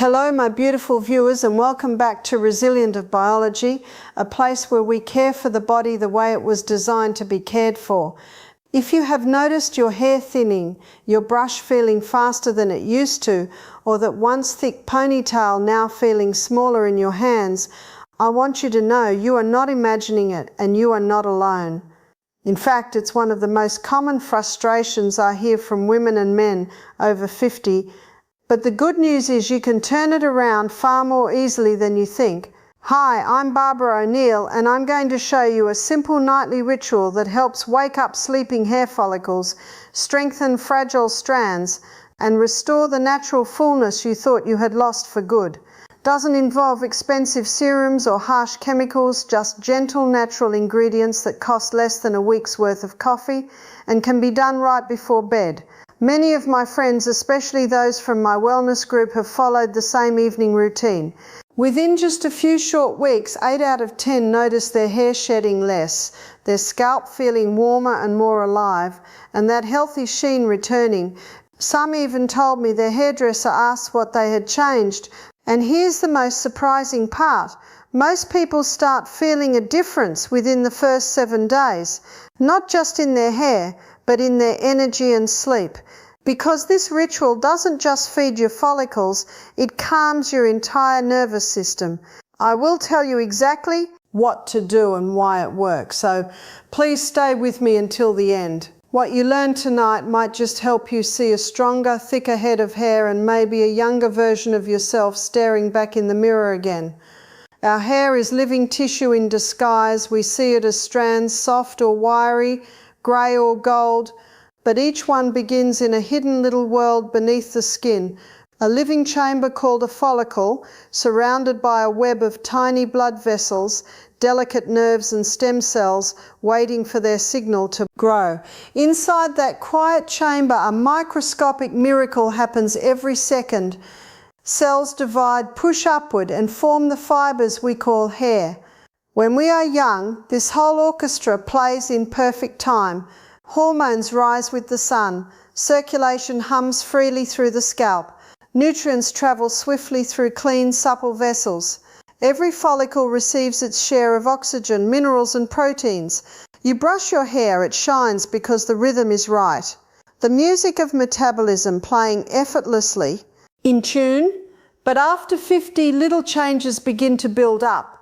Hello my beautiful viewers, and welcome back to Resilient of Biology, a place where we care for the body the way it was designed to be cared for. If you have noticed your hair thinning, your brush feeling faster than it used to, or that once thick ponytail now feeling smaller in your hands, I want you to know you are not imagining it and you are not alone. In fact, it's one of the most common frustrations I hear from women and men over 50. But the good news is you can turn it around far more easily than you think. Hi, I'm Barbara O'Neill, and I'm going to show you a simple nightly ritual that helps wake up sleeping hair follicles, strengthen fragile strands, and restore the natural fullness you thought you had lost for good. Doesn't involve expensive serums or harsh chemicals, just gentle natural ingredients that cost less than a week's worth of coffee and can be done right before bed. Many of my friends, especially those from my wellness group, have followed the same evening routine. Within just a few short weeks, 8 out of 10 notice their hair shedding less, their scalp feeling warmer and more alive, and that healthy sheen returning. Some even told me their hairdresser asked what they had changed. And here's the most surprising part. Most people start feeling a difference within the first 7 days, not just in their hair, but in their energy and sleep. Because this ritual doesn't just feed your follicles, it calms your entire nervous system. I will tell you exactly what to do and why it works, so please stay with me until the end. What you learn tonight might just help you see a stronger, thicker head of hair and maybe a younger version of yourself staring back in the mirror again. Our hair is living tissue in disguise. We see it as strands, soft or wiry, grey or gold, but each one begins in a hidden little world beneath the skin, a living chamber called a follicle, surrounded by a web of tiny blood vessels, delicate nerves and stem cells waiting for their signal to grow. Inside that quiet chamber, a microscopic miracle happens every second. Cells divide, push upward, and form the fibers we call hair. When we are young, this whole orchestra plays in perfect time. Hormones rise with the sun. Circulation hums freely through the scalp. Nutrients travel swiftly through clean, supple vessels. Every follicle receives its share of oxygen, minerals and proteins. You brush your hair, it shines because the rhythm is right. The music of metabolism playing effortlessly, in tune, but after 50, little changes begin to build up.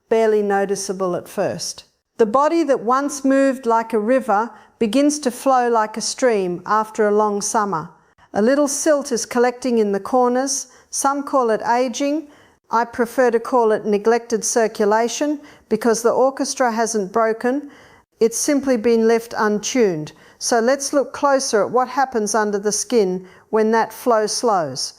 Barely noticeable at first. The body that once moved like a river begins to flow like a stream after a long summer. A little silt is collecting in the corners. Some call it aging. I prefer to call it neglected circulation because the orchestra hasn't broken. It's simply been left untuned. So let's look closer at what happens under the skin when that flow slows.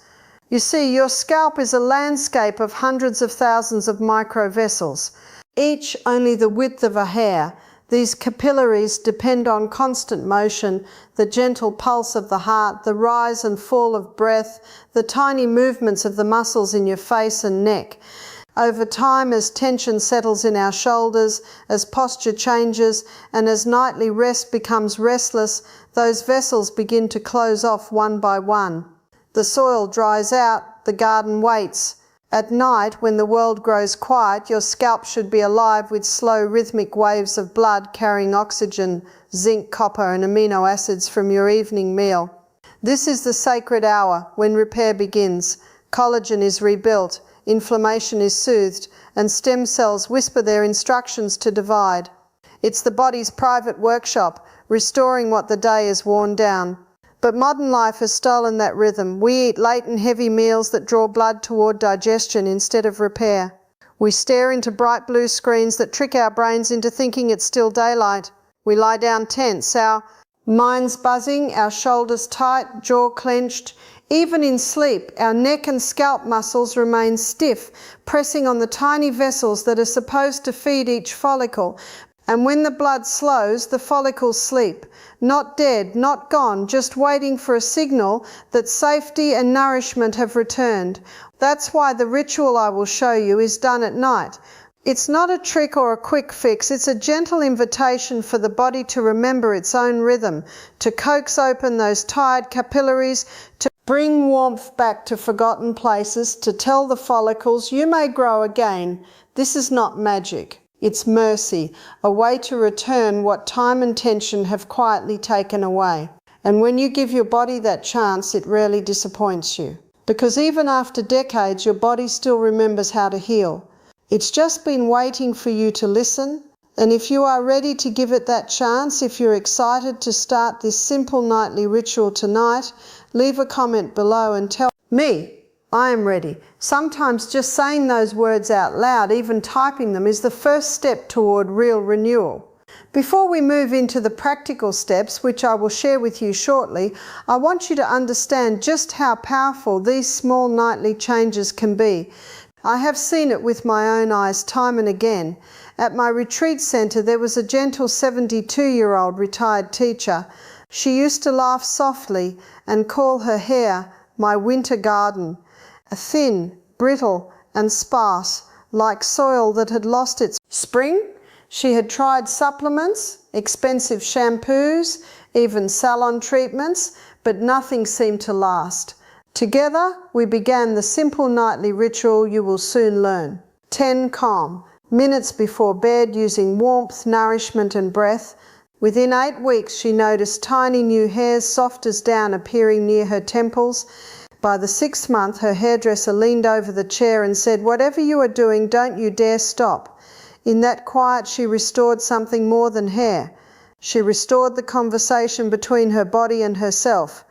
You see, your scalp is a landscape of hundreds of thousands of microvessels, each only the width of a hair. These capillaries depend on constant motion, the gentle pulse of the heart, the rise and fall of breath, the tiny movements of the muscles in your face and neck. Over time, as tension settles in our shoulders, as posture changes, and as nightly rest becomes restless, those vessels begin to close off one by one. The soil dries out, the garden waits. At night, when the world grows quiet, your scalp should be alive with slow rhythmic waves of blood carrying oxygen, zinc, copper and amino acids from your evening meal. This is the sacred hour when repair begins. Collagen is rebuilt, inflammation is soothed, and stem cells whisper their instructions to divide. It's the body's private workshop, restoring what the day has worn down. But modern life has stolen that rhythm. We eat late and heavy meals that draw blood toward digestion instead of repair. We stare into bright blue screens that trick our brains into thinking it's still daylight. We lie down tense, our minds buzzing, our shoulders tight, jaw clenched. Even in sleep, our neck and scalp muscles remain stiff, pressing on the tiny vessels that are supposed to feed each follicle. And when the blood slows, the follicles sleep. Not dead, not gone, just waiting for a signal that safety and nourishment have returned. That's why the ritual I will show you is done at night. It's not a trick or a quick fix, it's a gentle invitation for the body to remember its own rhythm, to coax open those tired capillaries, to Bring warmth back to forgotten places to tell the follicles you may grow again. This is not magic. It's mercy, a way to return what time and tension have quietly taken away. And when you give your body that chance, it rarely disappoints you. Because even after decades, your body still remembers how to heal. It's just been waiting for you to listen. And if you are ready to give it that chance, if you're excited to start this simple nightly ritual tonight, leave a comment below and tell me I am ready. Sometimes just saying those words out loud, even typing them, is the first step toward real renewal. Before we move into the practical steps, which I will share with you shortly, I want you to understand just how powerful these small nightly changes can be. I have seen it with my own eyes time and again. At my retreat centre, there was a gentle 72-year-old retired teacher. She used to laugh softly and call her hair my winter garden, thin, brittle and sparse, like soil that had lost its spring. She had tried supplements, expensive shampoos, even salon treatments, but nothing seemed to last. Together, we began the simple nightly ritual you will soon learn. 10 calm minutes before bed, using warmth, nourishment and breath. Within 8 weeks, she noticed tiny new hairs, soft as down, appearing near her temples. By the 6th month, her hairdresser leaned over the chair and said, "Whatever you are doing, don't you dare stop." In that quiet, she restored something more than hair. She restored the conversation between her body and herself,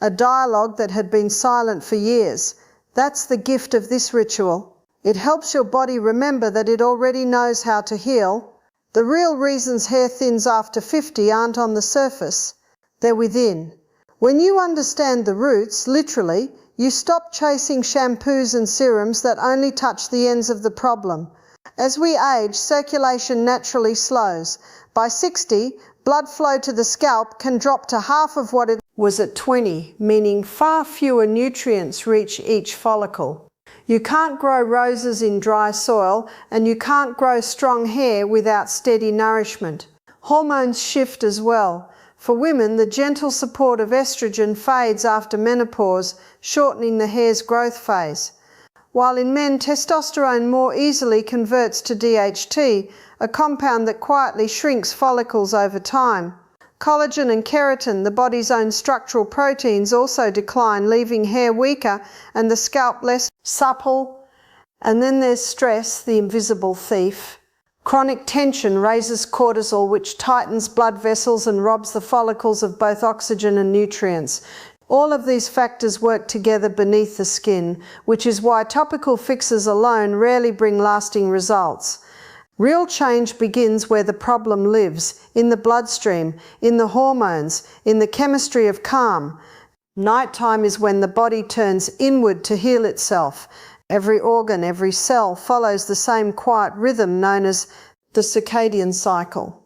a dialogue that had been silent for years. That's the gift of this ritual. It helps your body remember that it already knows how to heal. The real reasons hair thins after 50 aren't on the surface. They're within. When you understand the roots, literally, you stop chasing shampoos and serums that only touch the ends of the problem. As we age, circulation naturally slows. By 60, blood flow to the scalp can drop to half of what it was at 20, meaning far fewer nutrients reach each follicle. You can't grow roses in dry soil, and you can't grow strong hair without steady nourishment. Hormones shift as well. For women, the gentle support of estrogen fades after menopause, shortening the hair's growth phase. While in men, testosterone more easily converts to DHT, a compound that quietly shrinks follicles over time. Collagen and keratin, the body's own structural proteins, also decline, leaving hair weaker and the scalp less supple. And then there's stress, the invisible thief. Chronic tension raises cortisol, which tightens blood vessels and robs the follicles of both oxygen and nutrients. All of these factors work together beneath the skin, which is why topical fixes alone rarely bring lasting results. Real change begins where the problem lives, in the bloodstream, in the hormones, in the chemistry of calm. Nighttime is when the body turns inward to heal itself. Every organ, every cell follows the same quiet rhythm known as the circadian cycle,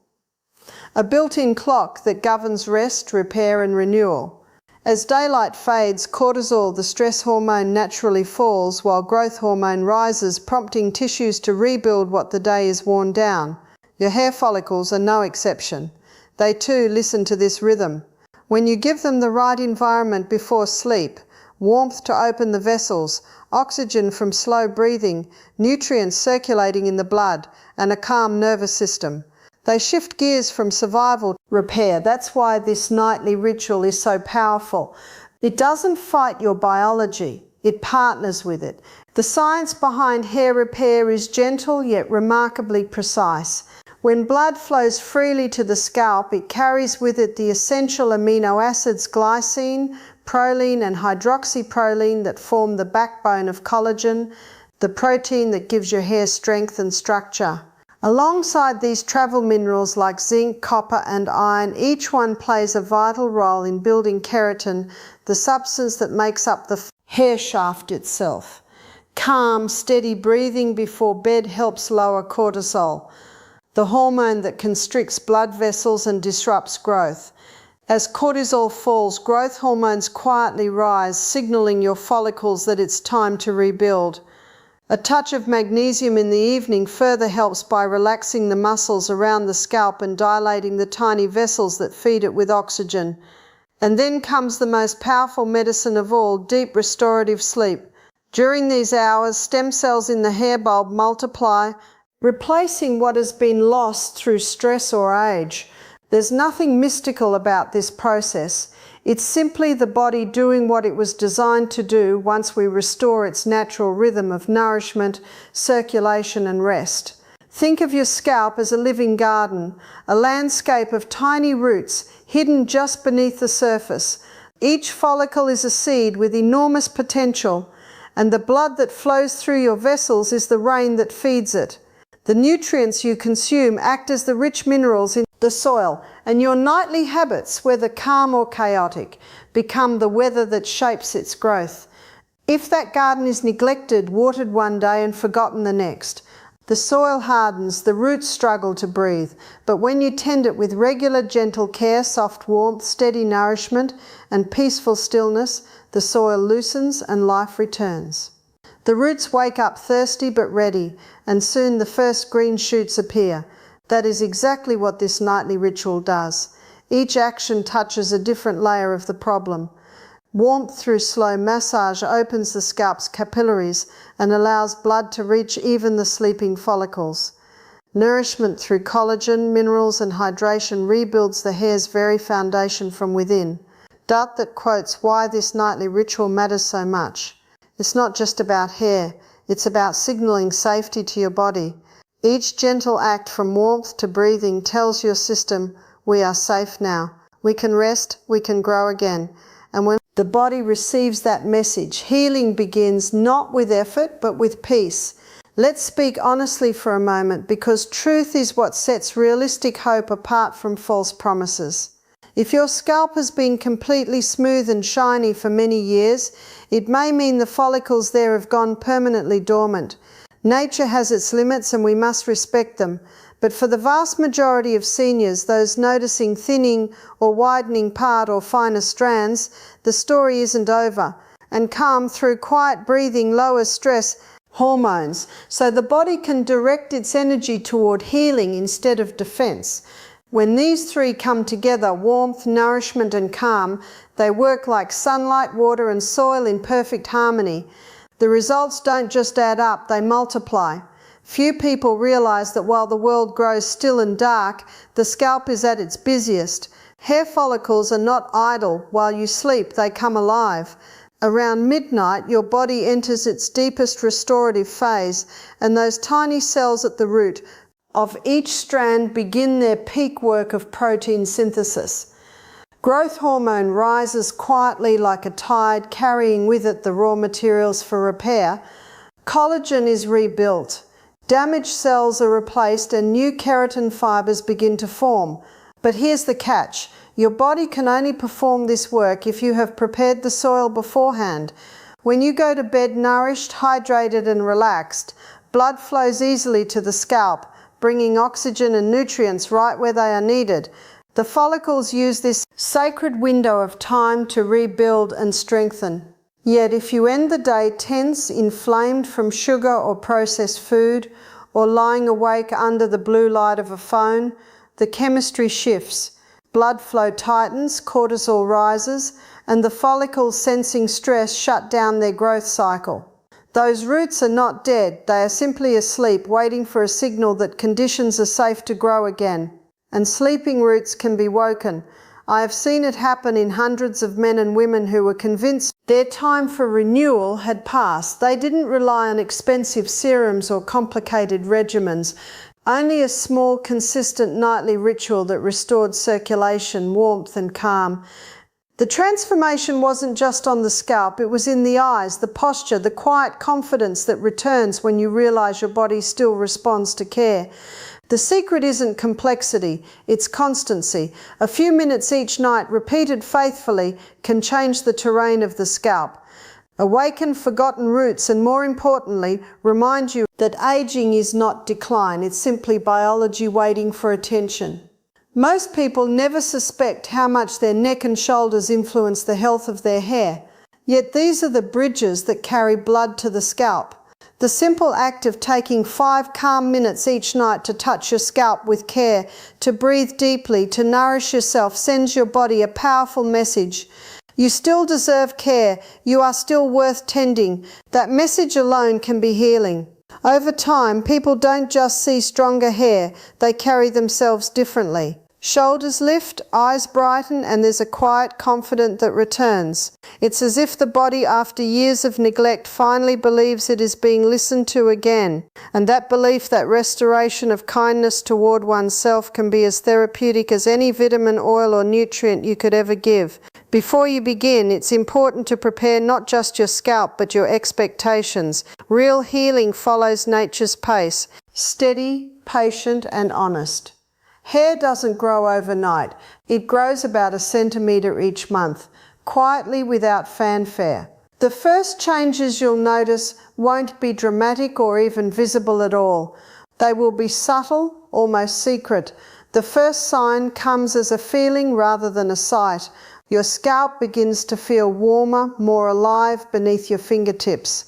a built-in clock that governs rest, repair and renewal. As daylight fades, cortisol, the stress hormone, naturally falls, while growth hormone rises, prompting tissues to rebuild what the day is worn down. Your hair follicles are no exception. They too listen to this rhythm. When you give them the right environment before sleep, warmth to open the vessels, oxygen from slow breathing, nutrients circulating in the blood, and a calm nervous system, they shift gears from survival to repair. That's why this nightly ritual is so powerful. It doesn't fight your biology, it partners with it. The science behind hair repair is gentle yet remarkably precise. When blood flows freely to the scalp, it carries with it the essential amino acids glycine, proline and hydroxyproline that form the backbone of collagen, the protein that gives your hair strength and structure. Alongside these travel minerals like zinc, copper and iron, each one plays a vital role in building keratin, the substance that makes up the hair shaft itself. Calm, steady breathing before bed helps lower cortisol, the hormone that constricts blood vessels and disrupts growth. As cortisol falls, growth hormones quietly rise, signaling your follicles that it's time to rebuild. A touch of magnesium in the evening further helps by relaxing the muscles around the scalp and dilating the tiny vessels that feed it with oxygen. And then comes the most powerful medicine of all, deep restorative sleep. During these hours, stem cells in the hair bulb multiply, replacing what has been lost through stress or age. There's nothing mystical about this process. It's simply the body doing what it was designed to do once we restore its natural rhythm of nourishment, circulation and rest. Think of your scalp as a living garden, a landscape of tiny roots hidden just beneath the surface. Each follicle is a seed with enormous potential, and the blood that flows through your vessels is the rain that feeds it. The nutrients you consume act as the rich minerals in the soil, and your nightly habits, whether calm or chaotic, become the weather that shapes its growth. If that garden is neglected, watered one day and forgotten the next, the soil hardens, the roots struggle to breathe. But when you tend it with regular gentle care, soft warmth, steady nourishment and peaceful stillness, the soil loosens and life returns. The roots wake up thirsty but ready, and soon the first green shoots appear. That is exactly what this nightly ritual does. Each action touches a different layer of the problem. Warmth through slow massage opens the scalp's capillaries and allows blood to reach even the sleeping follicles. Nourishment through collagen, minerals and hydration rebuilds the hair's very foundation from within. Doubt that quotes why this nightly ritual matters so much. It's not just about hair, it's about signaling safety to your body. Each gentle act from warmth to breathing tells your system, we are safe now. We can rest, we can grow again. And when the body receives that message, healing begins not with effort, but with peace. Let's speak honestly for a moment, because truth is what sets realistic hope apart from false promises. If your scalp has been completely smooth and shiny for many years, it may mean the follicles there have gone permanently dormant. Nature has its limits and we must respect them. But for the vast majority of seniors, those noticing thinning or widening part or finer strands, the story isn't over. And calm through quiet breathing lowers stress hormones, so the body can direct its energy toward healing instead of defense. When these three come together, warmth, nourishment and calm, they work like sunlight, water and soil in perfect harmony. The results don't just add up, they multiply. Few people realize that while the world grows still and dark, the scalp is at its busiest. Hair follicles are not idle. While you sleep, they come alive. Around midnight, your body enters its deepest restorative phase, and those tiny cells at the root of each strand begin their peak work of protein synthesis. Growth hormone rises quietly like a tide, carrying with it the raw materials for repair. Collagen is rebuilt. Damaged cells are replaced and new keratin fibers begin to form. But here's the catch. Your body can only perform this work if you have prepared the soil beforehand. When you go to bed nourished, hydrated and relaxed, blood flows easily to the scalp, bringing oxygen and nutrients right where they are needed. The follicles use this sacred window of time to rebuild and strengthen. Yet if you end the day tense, inflamed from sugar or processed food, or lying awake under the blue light of a phone, the chemistry shifts. Blood flow tightens, cortisol rises, and the follicles sensing stress shut down their growth cycle. Those roots are not dead, they are simply asleep, waiting for a signal that conditions are safe to grow again. And sleeping roots can be woken. I have seen it happen in hundreds of men and women who were convinced their time for renewal had passed. They didn't rely on expensive serums or complicated regimens, only a small, consistent nightly ritual that restored circulation, warmth and calm. The transformation wasn't just on the scalp, it was in the eyes, the posture, the quiet confidence that returns when you realize your body still responds to care. The secret isn't complexity, it's constancy. A few minutes each night, repeated faithfully, can change the terrain of the scalp. Awaken forgotten roots and, more importantly, remind you that aging is not decline, it's simply biology waiting for attention. Most people never suspect how much their neck and shoulders influence the health of their hair. Yet these are the bridges that carry blood to the scalp. The simple act of taking 5 calm minutes each night to touch your scalp with care, to breathe deeply, to nourish yourself sends your body a powerful message. You still deserve care. You are still worth tending. That message alone can be healing. Over time, people don't just see stronger hair, they carry themselves differently. Shoulders lift, eyes brighten, and there's a quiet confidence that returns. It's as if the body, after years of neglect, finally believes it is being listened to again. And that belief, that restoration of kindness toward oneself, can be as therapeutic as any vitamin, oil, or nutrient you could ever give. Before you begin, it's important to prepare not just your scalp, but your expectations. Real healing follows nature's pace, steady, patient, and honest. Hair doesn't grow overnight. It grows about 1 centimetre each month, quietly without fanfare. The first changes you'll notice won't be dramatic or even visible at all. They will be subtle, almost secret. The first sign comes as a feeling rather than a sight. Your scalp begins to feel warmer, more alive beneath your fingertips.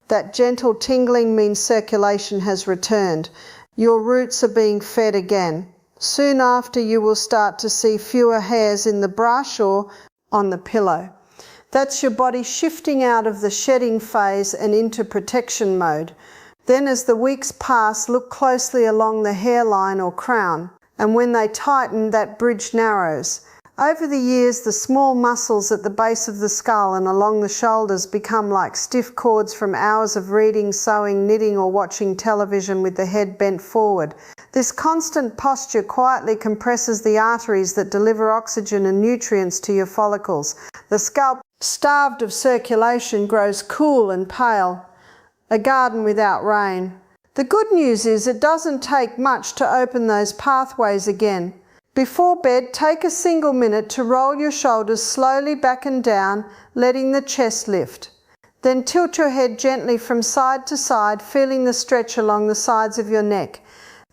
That gentle tingling means circulation has returned. Your roots are being fed again. Soon after, you will start to see fewer hairs in the brush or on the pillow. That's your body shifting out of the shedding phase and into protection mode. Then as the weeks pass, look closely along the hairline or crown, and when they tighten, that bridge narrows. Over the years, the small muscles at the base of the skull and along the shoulders become like stiff cords from hours of reading, sewing, knitting, or watching television with the head bent forward. This constant posture quietly compresses the arteries that deliver oxygen and nutrients to your follicles. The scalp, starved of circulation, grows cool and pale, a garden without rain. The good news is it doesn't take much to open those pathways again. Before bed, take a single minute to roll your shoulders slowly back and down, letting the chest lift. Then tilt your head gently from side to side, feeling the stretch along the sides of your neck.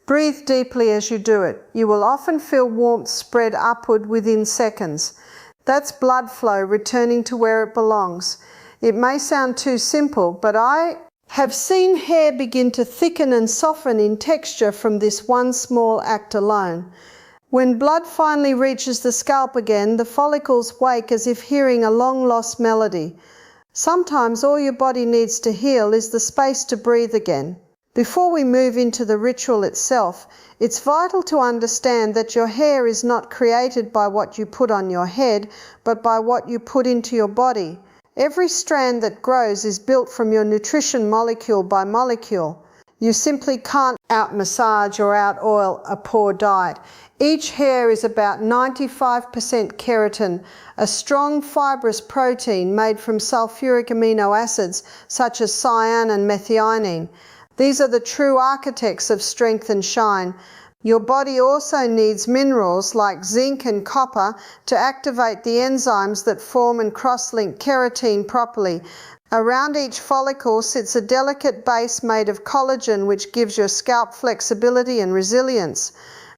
Breathe deeply as you do it. You will often feel warmth spread upward within seconds. That's blood flow returning to where it belongs. It may sound too simple, but I have seen hair begin to thicken and soften in texture from this one small act alone. When blood finally reaches the scalp again, the follicles wake as if hearing a long-lost melody. Sometimes all your body needs to heal is the space to breathe again. Before we move into the ritual itself, it's vital to understand that your hair is not created by what you put on your head, but by what you put into your body. Every strand that grows is built from your nutrition molecule by molecule. You simply can't out-massage or out-oil a poor diet. Each hair is about 95% keratin, a strong fibrous protein made from sulfuric amino acids such as cyan and methionine. These are the true architects of strength and shine. Your body also needs minerals like zinc and copper to activate the enzymes that form and cross-link keratin properly. Around each follicle sits a delicate base made of collagen, which gives your scalp flexibility and resilience.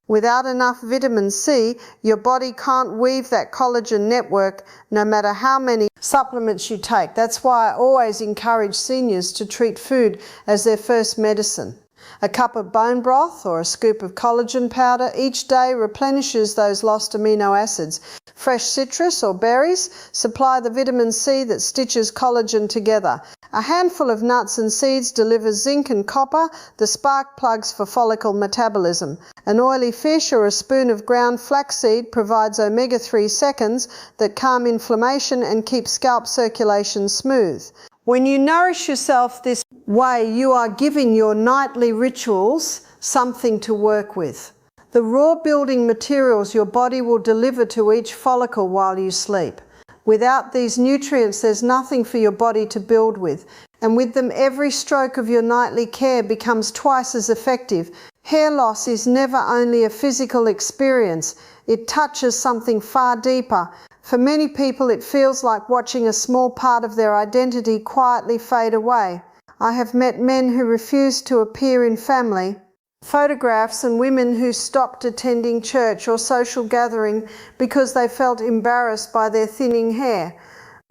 Without enough vitamin C, your body can't weave that collagen network no matter how many supplements you take. That's why I always encourage seniors to treat food as their first medicine. A cup of bone broth or a scoop of collagen powder each day replenishes those lost amino acids. Fresh citrus or berries supply the vitamin C that stitches collagen together. A handful of nuts and seeds delivers zinc and copper, the spark plugs for follicle metabolism. An oily fish or a spoon of ground flaxseed provides omega-3 seconds that calm inflammation and keep scalp circulation smooth. When you nourish yourself this way, you are giving your nightly rituals something to work with. The raw building materials your body will deliver to each follicle while you sleep. Without these nutrients, there's nothing for your body to build with. And with them, every stroke of your nightly care becomes twice as effective. Hair loss is never only a physical experience. It touches something far deeper. For many people, it feels like watching a small part of their identity quietly fade away. I have met men who refused to appear in family photographs and women who stopped attending church or social gathering because they felt embarrassed by their thinning hair.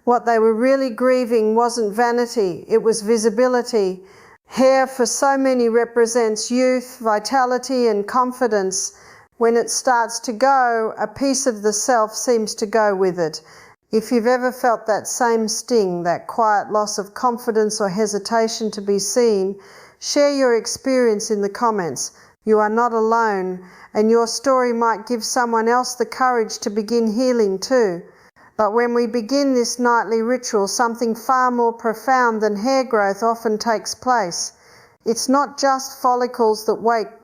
What they were really grieving wasn't vanity, it was visibility. Hair for so many represents youth, vitality and confidence. When it starts to go, a piece of the self seems to go with it. If you've ever felt that same sting, that quiet loss of confidence or hesitation to be seen, share your experience in the comments. You are not alone, and your story might give someone else the courage to begin healing too. But when we begin this nightly ritual, something far more profound than hair growth often takes place. It's not just follicles that wake